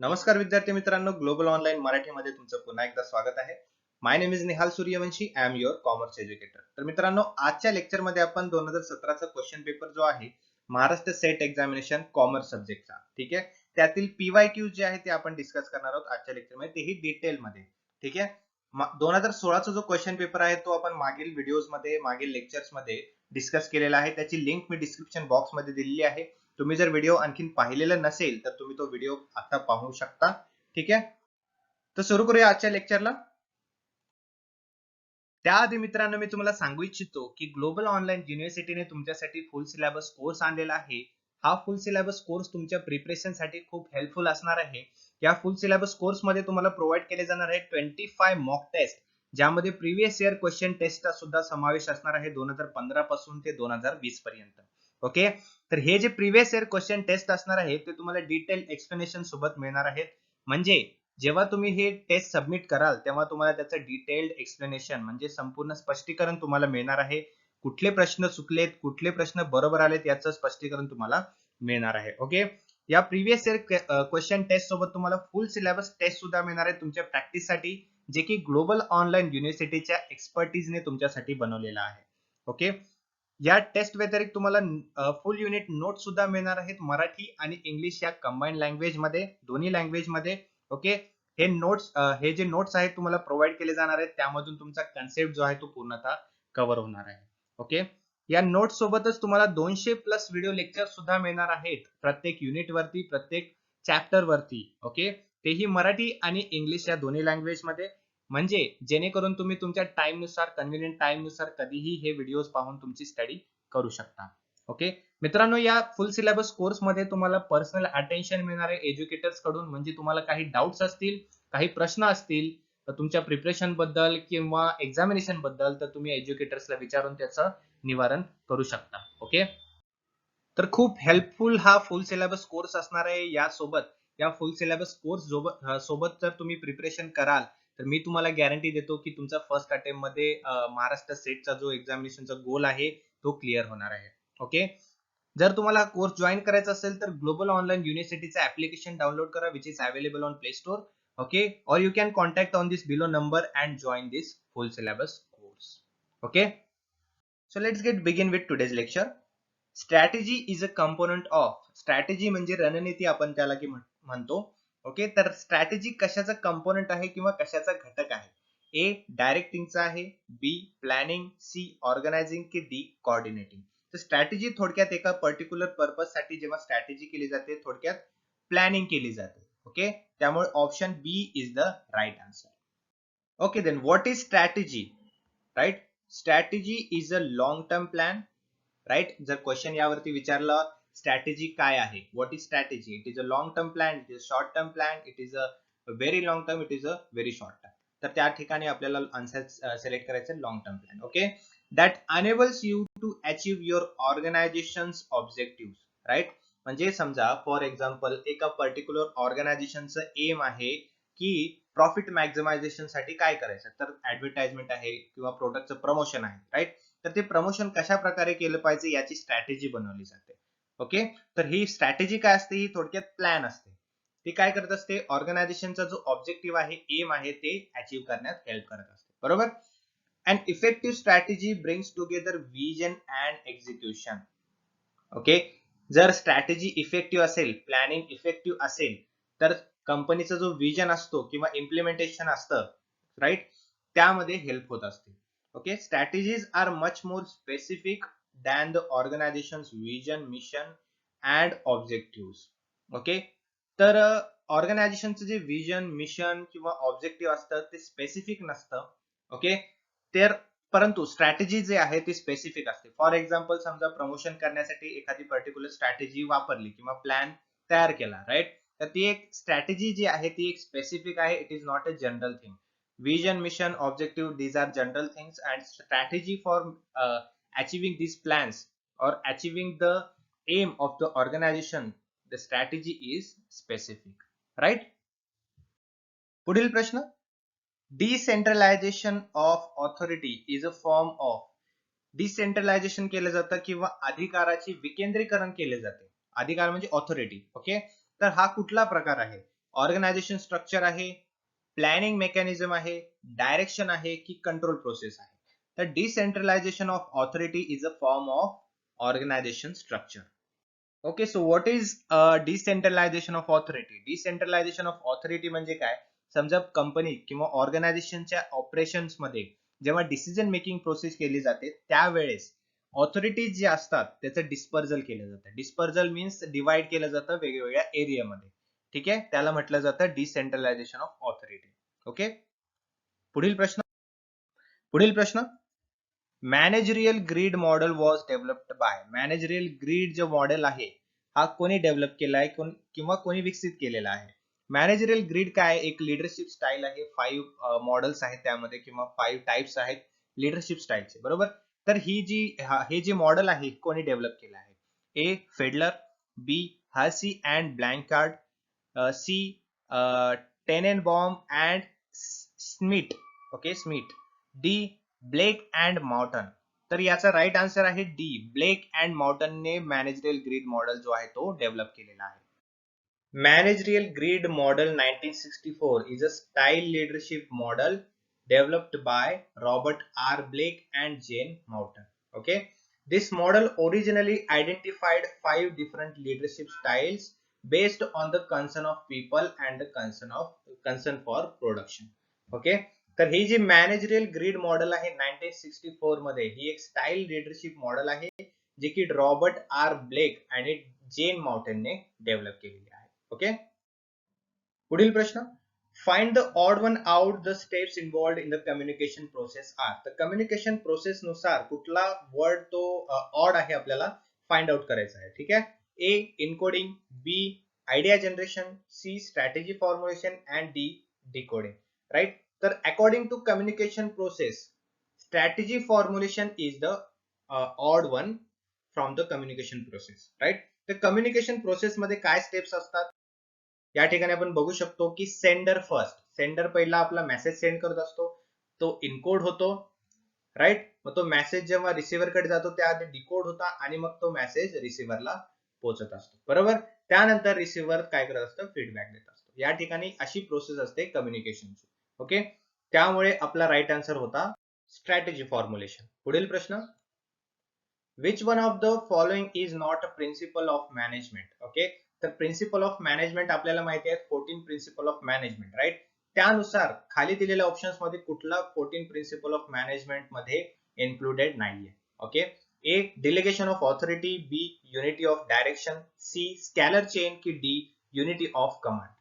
नमस्कार विद्यार्थी मित्रांनो, ग्लोबल ऑनलाईन मराठीमध्ये तुमचं पुन्हा एकदा स्वागत आहे. My name is Nihal Suryavanshi. I am your commerce educator. तर मित्रांनो, आजच्या लेक्चरमध्ये आपण 2017चा क्वेश्चन पेपर जो आहे महाराष्ट्र सेट एक्झामिनेशन कॉमर्स सब्जेक्टचा, ठीक आहे, त्यातील PYQ जे आहे ते आपण डिस्कस करणार आहोत आजच्या लेक्चरमध्ये, तेही डिटेलमध्ये. ठीक आहे. 2016चा जो क्वेश्चन पेपर आहे तो आपण मागील व्हिडिओजमध्ये, मागील लेक्चर्समध्ये डिस्कस केलेला आहे. त्याची लिंक मी डिस्क्रिप्शन बॉक्समध्ये दिलेली आहे. तुम्ही जर व्हिडिओ आणखीन पाहिलेला नसेल तर तुम्ही तो व्हिडिओ आता पाहू शकता. ठीक आहे. तर सुरू करूया आजच्या लेक्चरला. त्याआधी मित्रांनो, मी तुम्हाला सांगू इच्छितो की ग्लोबल ऑनलाईन युनिव्हर्सिटीने तुमच्यासाठी फुल सिलेबस कोर्स आणलेला आहे. हा फुल सिलेबस कोर्स तुमच्या प्रिपरेशन साठी खूप हेल्पफुल असणार आहे. या फुल सिलेबस कोर्स मध्ये तुम्हाला प्रोव्हाइड केले जाणार आहे 25 मॉक टेस्ट, ज्यामध्ये प्रिव्हियस इयर क्वेश्चन टेस्टचा सुद्धा समावेश असणार आहे 2015 पासून ते 2020 पर्यंत. ओके. तर हे जे प्रिव्हियस इयर क्वेश्चन टेस्ट असणार आहे ते तुम्हाला डिटेल एक्सप्लेनेशन सोबत मिळणार आहेत. म्हणजे जेव्हा तुम्ही हे टेस्ट सबमिट कराल तेव्हा तुम्हाला त्याचं डिटेल्ड एक्सप्लेनेशन म्हणजे संपूर्ण स्पष्टीकरण तुम्हाला मिळणार आहे. कुठले प्रश्न चुकलेत, कुठले प्रश्न बरोबर आलेत याचं स्पष्टीकरण तुम्हाला मिळणार आहे. ओके. या प्रिव्हियस इयर क्वेश्चन टेस्ट सोबत तुम्हाला फुल सिलेबस टेस्ट सुद्धा मिळणार आहे तुमच्या प्रॅक्टिससाठी, जे की ग्लोबल ऑनलाईन युनिव्हर्सिटीच्या एक्सपर्टीजने तुमच्यासाठी बनवलेला आहे. ओके. या टेस्ट व्यतिरिक्त तुम्हाला फुल युनिट नोट सुद्धा मिळणार आहेत मराठी आणि इंग्लिश या कंबाईन लँग्वेज मध्ये, दोन्ही लँग्वेज मध्ये. ओके. हे जे नोट्स आहेत तुम्हाला प्रोव्हाइड केले जाणार आहेत, त्यामधून तुमचा कन्सेप्ट जो आहे तो पूर्णतः कव्हर होणार आहे. ओके. या नोट्स सोबतच तुम्हाला 200+ व्हिडिओ लेक्चर सुद्धा मिळणार आहेत प्रत्येक युनिट वरती, प्रत्येक चॅप्टर वरती. ओके. तेही मराठी आणि इंग्लिश या दोन्ही लँग्वेज मध्ये, म्हणजे जेणेकरून तुम्ही तुमच्या टाइम नुसार, कन्व्हिनियंट टाइम नुसार कधीही हे व्हिडिओज पाहून तुमची स्टडी करू शकता. ओके. मित्रांनो, या फुल सिलेबस कोर्स मध्ये तुम्हाला पर्सनल अटेन्शन मिळणार आहे एज्युकेटर्स कडून. म्हणजे तुम्हाला काही डाउट्स असतील, काही प्रश्न असतील तर तुमच्या प्रिपरेशन बद्दल किंवा एक्झामिनेशन बद्दल, तर तुम्ही एज्युकेटर्सला विचारून त्याचं निवारण करू शकता. ओके. तर खूप हेल्पफुल हा फुल सिलेबस कोर्स असणार आहे. या फुल सिलेबस कोर्स सोबत जर तुम्ही प्रिपरेशन कराल तर मी तुम्हाला गॅरंटी देतो की तुमचा फर्स्ट अटेम्प्ट मध्ये महाराष्ट्र सेटचा जो एक्झामिनेशनचा गोल आहे तो क्लिअर होणार आहे. ओके. जर तुम्हाला कोर्स जॉईन करायचा असेल तर ग्लोबल ऑनलाईन युनिव्हर्सिटीचा ऍप्लिकेशन डाउनलोड करा, which is available on Play Store. Okay. और you can contact on this below number and join this full syllabus course. Okay. So let's get begin with today's lecture. Strategy is a component of. Strategy म्हणजे रणनीती आपण त्याला की म्हणतो. Okay. तर strategy कशाचा component आहे किंवा कशाचा घटक आहे? ए डायरेक्टिंगचा आहे, बी प्लॅनिंग, सी ऑर्गनायझिंग, की डी कोऑर्डिनेटिंग. तर स्ट्रॅटेजी थोडक्यात एका पर्टिक्युलर पर्पज साठी जेव्हा स्ट्रॅटेजी केली जाते, थोडक्यात प्लॅनिंग केली जाते. ओके. त्यामुळे option B is the right answer. Okay. Then what is strategy? Right. Strategy is a long term plan. Right. जर क्वेश्चन यावरती विचारलं स्ट्रॅटेजी काय आहे, what is strategy, it is a long term plan, it is a short term plan, it is a very long term, it is a very short term. तर त्या ठिकाणी आपल्याला answer select करायचं long term plan. Okay. That enables you to achieve your organisation's objective. Right. म्हणजे समजा for example एका particular ऑर्गनायझेशनचं aim आहे की प्रॉफिट मॅक्झिमायझेशन साठी काय करायचं, तर ऍडव्हर्टाइजमेंट आहे किंवा प्रोडक्टचं प्रमोशन आहे. राईट. तर ते प्रमोशन कशा प्रकारे केलं पाहिजे याची स्ट्रॅटेजी बनवली जाते. ओके. तर ही स्ट्रॅटेजी काय असते? ही थोडक्यात प्लॅन असते. ती काय करत असते? ऑर्गनायझेशनचा जो ऑब्जेक्टिव्ह आहे, एम आहे, ते अचीव्ह करण्यात हेल्प करत असते. बरोबर. And effective strategy brings together vision and execution. Okay. जर स्ट्रॅटेजी इफेक्टिव्ह असेल, प्लॅनिंग इफेक्टिव्ह असेल, तर कंपनीचा जो विजन असतो किंवा इम्प्लिमेंटेशन असतं, राईट, त्यामध्ये हेल्प होत असते. Okay. Strategies are much more specific than the organisation's vision, mission and objective. Okay. तर ऑर्गनायझेशनचं जे विजन, मिशन किंवा ऑब्जेक्टिव्ह असतं ते स्पेसिफिक नसतं. ओके. तर परंतु स्ट्रॅटेजी जे आहे ती स्पेसिफिक असते. फॉर एक्झाम्पल समजा प्रमोशन करण्यासाठी एखादी पर्टिक्युलर स्ट्रॅटेजी वापरली किंवा प्लॅन तयार केला, राईट, तर ती एक स्ट्रॅटेजी जी आहे ती एक स्पेसिफिक आहे. It is not a general thing. Vision, mission, objective, these are general things, and strategy for achieving these plans or achieving the aim of the organization, the strategy is specific. Right. पुढील प्रश्न. Decentralization of authority is a form of. Decentralisation केलं जातं किंवा अधिकाराचे विकेंद्रीकरण केले जाते. अधिकार म्हणजे ऑथॉरिटी. ओके. तर हा कुठला प्रकार आहे? ऑर्गनायझेशन स्ट्रक्चर आहे, प्लॅनिंग मेकॅनिझम आहे, डायरेक्शन आहे की कंट्रोल प्रोसेस आहे. तर decentralisation of authority is a form of organisation structure. Okay, so what is decentralisation of authority? Decentralisation of authority म्हणजे काय? समजा कंपनी किंवा ऑर्गनायझेशनच्या ऑपरेशन्स मध्ये जेव्हा डिसिजन मेकिंग प्रोसेस केली जाते त्यावेळेस ऑथॉरिटीज जे असतात त्याचं डिस्पर्जल केलं जातं. डिस्पर्जल मीन्स डिवाइड केलं जातं वेगवेगळ्या एरियामध्ये. ठीक आहे, त्याला म्हटलं जातं डिसेंट्रलायझेशन ऑफ ऑथॉरिटी. ओके, पुढील प्रश्न. पुढील प्रश्न. Managerial grid model was developed by. Managerial grid जो मॉडेल आहे हा कोणी डेव्हलप केला आहे किंवा कोणी विकसित केलेला आहे? मॅनेजरियल ग्रीड काय? एक लिडरशिप स्टाईल आहे. 5 मॉडेल्स आहेत त्यामध्ये किंवा 5 टाइप्स आहेत लिडरशिप स्टाईलचे, बरोबर. तर हे जे मॉडेल आहे कोणी डेव्हलप केलं आहे? A Fiedler, B Hersey and Blanchard, C Tannenbaum and Smith. Okay, Smith. D Blake and Morton. तर याचा राईट आन्सर आहे डी, ब्लेक अँड मॉर्टनने मॅनेजरियल ग्रीड मॉडेल जो आहे तो डेव्हलप केलेला आहे. Managerial Grid Model 1964 is a style leadership model developed by Robert R. Blake and Jane Morton. Okay, this model originally identified 5 different leadership styles based on the concern of people and the concern for production. Okay, तर ही जी managerial grid model आहे 1964 मध्ये, ही एक style leadership model आहे जे की Robert R Blake आणि जेन मॉर्टनने develop केलेली आहे. ओके, पुढील प्रश्न. Find the odd one out the steps involved in the communication process are. तर कम्युनिकेशन प्रोसेस नुसार कुठला वर्ड तो ऑड आहे आपल्याला फाइंड आउट करायचा आहे. ठीक आहे, A encoding, B idea generation, C strategy formulation and D decoding. Right, तर according to communication process strategy formulation is the odd one from the communication process. Right, तर communication process मध्ये काय steps असतात या ठिकाणी आपण बघू शकतो की सेंडर फर्स्ट. सेंडर पहिला आपला मेसेज सेंड करत असतो, तो इनकोड होतो. राईट, मग तो मेसेज जेव्हा रिसिव्हर कडे जातो त्याआधी डिकोड होता आणि मग तो मेसेज रिसिव्हरला पोहोचत असतो, बरोबर. त्यानंतर रिसिव्हर काय करत असतं? फीडबॅक देत असतो. या ठिकाणी अशी प्रोसेस असते कम्युनिकेशनची. ओके, त्यामुळे आपला राईट आन्सर होता स्ट्रॅटेजी फॉर्म्युलेशन. पुढील प्रश्न. Which one of the following is not a principle of management? Okay, तर प्रिन्सिपल ऑफ मॅनेजमेंट आपल्याला माहिती आहे 14 प्रिन्सिपल ऑफ मॅनेजमेंट. राईट, त्यानुसार खाली दिलेल्या ऑप्शन्स मध्ये कुठला 14 प्रिन्सिपल ऑफ मॅनेजमेंट मध्ये इन्क्लुडेड नाहीये? Okay, A delegation of authority, B unity of direction, C scalar chain की डी युनिटी ऑफ कमांड.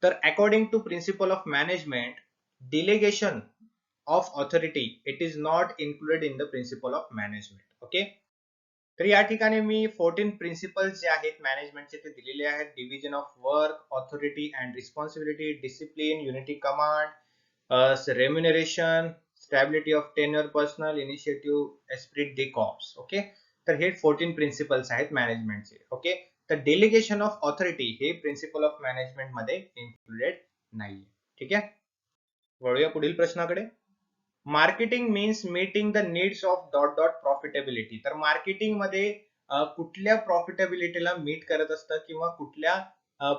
तर according to principle of management delegation of authority it is not included in the principle of management. Okay, तर या ठिकाणी मी 14 principles जे आहेत मॅनेजमेंटचे ते दिलेले आहेत. Division of work, authority and responsibility, discipline, unity command, remuneration, stability of tenure, personal initiative, Esprit D corps. Okay, तर हे 14 प्रिन्सिपल्स आहेत मॅनेजमेंटचे. ओके, तर डेलिगेशन ऑफ ऑथॉरिटी हे प्रिन्सिपल ऑफ मॅनेजमेंट मध्ये इन्क्लुडेड नाहीये. ठीक आहे, वळूया पुढील प्रश्नाकडे. Marketing means meeting the needs of dot dot profitability. तर मार्केटिंग मध्ये कुठल्या प्रॉफिटेबिलिटीला मीट करत असतं किंवा कुठल्या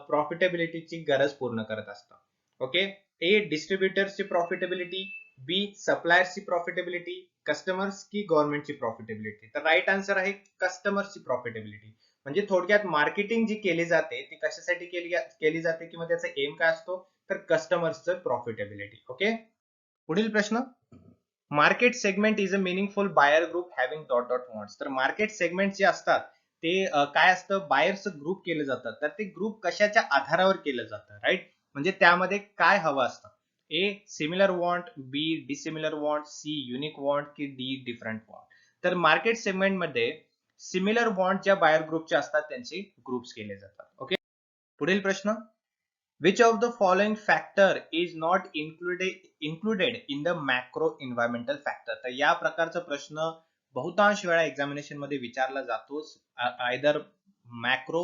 प्रॉफिटेबिलिटीची गरज पूर्ण करत असतं? ओके, ए डिस्ट्रीब्युटर्सची प्रॉफिटेबिलिटी, बी सप्लायर्सची प्रॉफिटेबिलिटी, कस्टमर्स की गव्हर्नमेंटची प्रॉफिटेबिलिटी. तर राईट आन्सर आहे कस्टमर्सची प्रॉफिटेबिलिटी. म्हणजे थोडक्यात मार्केटिंग जी केली जाते ती कशासाठी केली जाते किंवा त्याचा एम काय असतो? तर कस्टमर्सचं प्रॉफिटेबिलिटी. ओके, पुढील प्रश्न. Market segment is a meaningful buyer group having dot dot wants. तर मार्केट सेगमेंट जे असतात ते काय असतं? बायर्स ग्रुप केलं जातं. तर ते ग्रुप कशाच्या आधारावर केलं जातं? राईट, म्हणजे त्यामध्ये काय हवं असतं? A similar want, B dissimilar want, C unique want की डी डिफरंट वॉन्ट. तर मार्केट सेगमेंट मध्ये सिमिलर वॉन्ट ज्या बायर ग्रुपचे असतात त्यांचे ग्रुप्स केले जातात. ओके, पुढील प्रश्न. Which of the following factor is not included in the macro environmental factor? तर या प्रकारचा प्रश्न बहुतांश वेळा एक्झामिनेशन मध्ये विचारला जातोच, आयदर मॅक्रो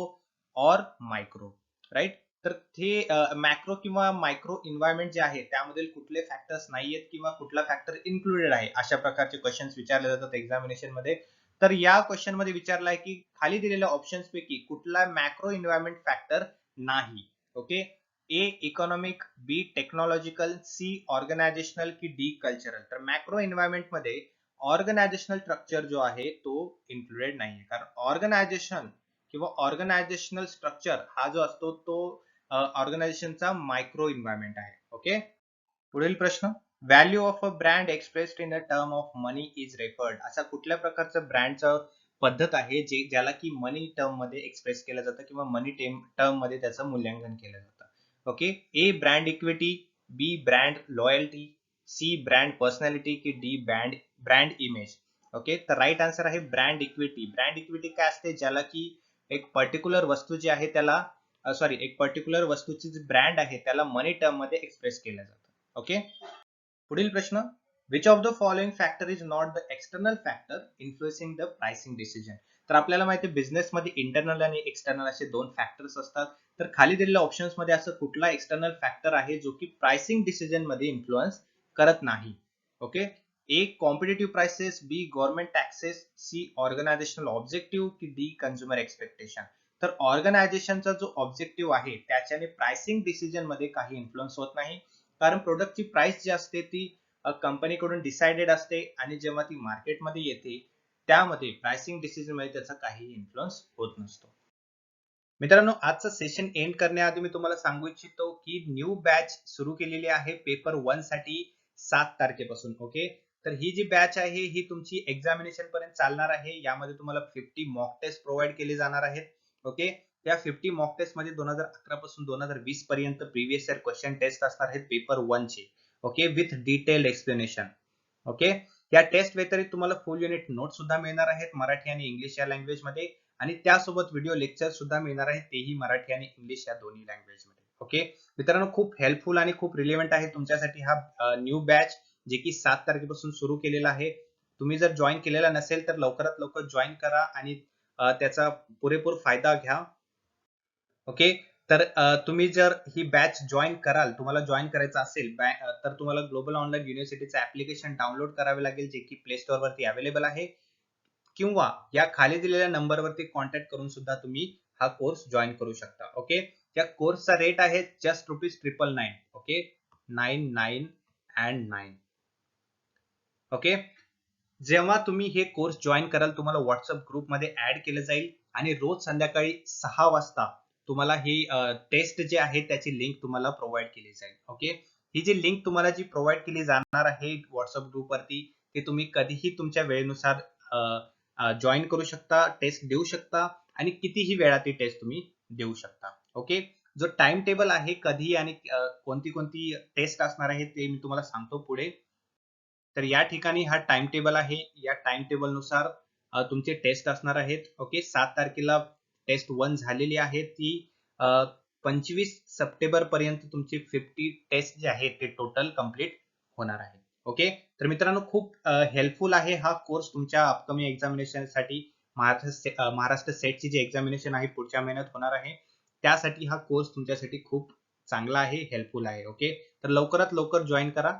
और मायक्रो. राईट, तर ते मॅक्रो किंवा मायक्रो एन्व्हायरमेंट जे आहे त्यामध्ये कुठले फॅक्टर्स नाहीयेत किंवा कुठला फॅक्टर इन्क्लुडेड आहे अशा प्रकारचे क्वेश्चन्स विचारले जातात एक्झामिनेशन मध्ये. तर या क्वेश्चन मध्ये विचारला आहे की खाली दिलेल्या ऑप्शन्स पैकी कुठला मॅक्रो एन्व्हायरमेंट फॅक्टर नाही. ओके, ए इकॉनॉमिक, बी टेक्नॉलॉजिकल, सी ऑर्गनायझेशनल की डी कल्चरल. तर मॅक्रो एन्व्हायरमेंट मध्ये ऑर्गनायझेशनल स्ट्रक्चर जो आहे तो इन्क्लुडेड नाहीये, कारण ऑर्गनायझेशन किंवा ऑर्गनायझेशनल स्ट्रक्चर हा जो असतो तो ऑर्गनायझेशनचा मायक्रो एन्व्हायरमेंट आहे. ओके. पुढील प्रश्न, value of a brand expressed in a term of money is referred. असा कुठल्या प्रकारचं ब्रँडचं पद्धत आहे ज्याला की मनी टर्म मध्ये एक्सप्रेस केलं जातं किंवा मनी टर्म मध्ये त्याचं मूल्यांकन केलं जातं. Okay. A brand equity, B brand loyalty, C brand personality की डी ब्रँड इमेज. ओके. तर राईट आन्सर आहे ब्रँड इक्विटी. ब्रँड इक्विटी काय असते, ज्याला की एक पर्टिक्युलर वस्तू जी आहे त्याला एक पर्टिक्युलर वस्तूची जी ब्रँड आहे त्याला मनी टर्म मध्ये एक्सप्रेस केलं जातं. ओके. पुढील प्रश्न, which of the following factor is not the external factor influencing the pricing decision. तर आपल्याला माहिती आहे बिझनेस मध्ये इंटरनल आणि एक्सटर्नल असे दोन फॅक्टर्स असतात. तर खाली दिलेल्या ऑप्शन्स मध्ये असं कुठला एक्सटर्नल फॅक्टर आहे जो की प्राइसिंग डिसिजन मध्ये इन्फ्लुएन्स करत नाही. Okay. A competitive prices, B government taxes, C organizational objective की डी कंझ्युमर एक्सपेक्टेशन. तर ऑर्गनायझेशनचा जो ऑब्जेक्टिव्ह आहे त्याच्याने प्राइसिंग डिसिजन मध्ये काही इन्फ्लुएन्स होत नाही, कारण प्रोडक्टची प्राइस जी असते ती कंपनीकडून डिसाइडेड असते आणि जेव्हा ती मार्केटमध्ये येते त्यामध्ये प्राइसिंग डिसिजन मध्ये त्याचा काही इन्फ्लुएन्स होत नसतो. मित्रांनो, आजचं सेशन एंड करण्याआधी मी तुम्हाला सांगू इच्छितो की न्यू बॅच सुरू केलेली आहे पेपर 1 साठी 7 तारखेपासून. ओके. तर ही जी बॅच आहे ही तुमची एक्झामिनेशन पर्यंत चालणार आहे. यामध्ये तुम्हाला 50 मॉक टेस्ट प्रोव्हाइड केले जाणार आहेत. ओके. त्या 50 मॉक टेस्ट मध्ये 2011 पासून 2020 पर्यंत प्रिव्हियस इयर क्वेश्चन टेस्ट असणार आहेत पेपर 1 चे. Okay, with detailed explanation. Okay. या टेस्ट व्यतिरिक्त तुम्हाला फुल युनिट नोट सुद्धा मिळणार आहेत मराठी आणि इंग्लिश या लँग्वेज मध्ये, आणि त्यासोबत व्हिडिओ लेक्चर सुद्धा मिळणार आहेत, तेही मराठी आणि इंग्लिश या दोन्ही लँग्वेज मध्ये. ओके. मित्रांनो, खूप हेल्पफुल आणि खूप रिलेव्हंट आहे तुमच्यासाठी हा न्यू बॅच जे की 7 तारखेपासून सुरू केलेला आहे. तुम्ही जर जॉईन केलेला नसेल तर लवकरात लवकर जॉईन करा आणि त्याचा पुरेपूर फायदा घ्या. ओके. तर तुम्ही जर ही बॅच जॉईन कराल, तुम्हाला जॉईन करायचं असेल तर तुम्हाला ग्लोबल ऑनलाईन युनिव्हर्सिटीचं ऍप्लिकेशन डाउनलोड करावे लागेल, जे की प्ले स्टोअर वरती अवेलेबल आहे, किंवा या खाली दिलेल्या नंबरवरती कॉन्टॅक्ट करून सुद्धा तुम्ही हा कोर्स जॉईन करू शकता. ओके. या कोर्सचा रेट आहे जस्ट ₹999. ओके. 99 ओके. जेव्हा तुम्ही हे कोर्स जॉईन कराल तुम्हाला व्हॉट्सअप ग्रुपमध्ये ऍड केलं जाईल आणि रोज संध्याकाळी 6 वाजता तुम्हाला ही टेस्ट जे आहे त्याची लिंक तुम्हाला प्रोव्हाइड केली जाईल. ओके. ही जी लिंक तुम्हाला जी प्रोव्हाइड केली जाणार आहे व्हॉट्सअप ग्रुपवरती, ते तुम्ही कधीही तुमच्या वेळेनुसार जॉईन करू शकता, टेस्ट देऊ शकता आणि कितीही वेळा ती टेस्ट तुम्ही देऊ शकता. ओके. जो टाइम टेबल आहे कधी आणि कोणती कोणती टेस्ट असणार आहे ते मी तुम्हाला सांगतो पुढे. तर या ठिकाणी हा टाइम टेबल आहे. या टाइम टेबल नुसार तुमचे टेस्ट असणार आहेत. ओके. 7 तारखेला टेस्ट 1 झालेली आहे. ती 25 सप्टेंबर पर्यंत तुमची 50 टेस्ट जे आहे ते टोटल कंप्लीट होणार आहे. ओके. तर मित्रांनो, खूप हेल्पफुल आहे हा कोर्स तुमच्या अपकमिंग एक्झामिनेशन साठी. महाराष्ट्र सेटची जी एक्झामिनेशन आहे पुढच्या महिन्यात होणार आहे, त्यासाठी हा कोर्स तुमच्यासाठी खूप चांगला आहे, हेल्पफुल आहे. ओके. तर लवकरात लवकर जॉईन करा.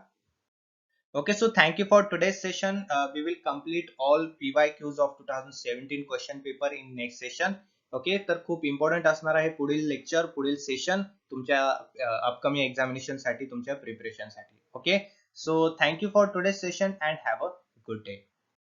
Okay, so thank you for today's session. We will complete all PYQs of 2017 question paper in next session. Okay. तर खूप इम्पॉर्टंट असणार आहे पुढील लेक्चर, पुढील सेशन तुमच्या अपकमिंग एक्झामिनेशन साठी, तुमच्या प्रिपरेशन साठी. Okay. So thank you for today's session and have a good day.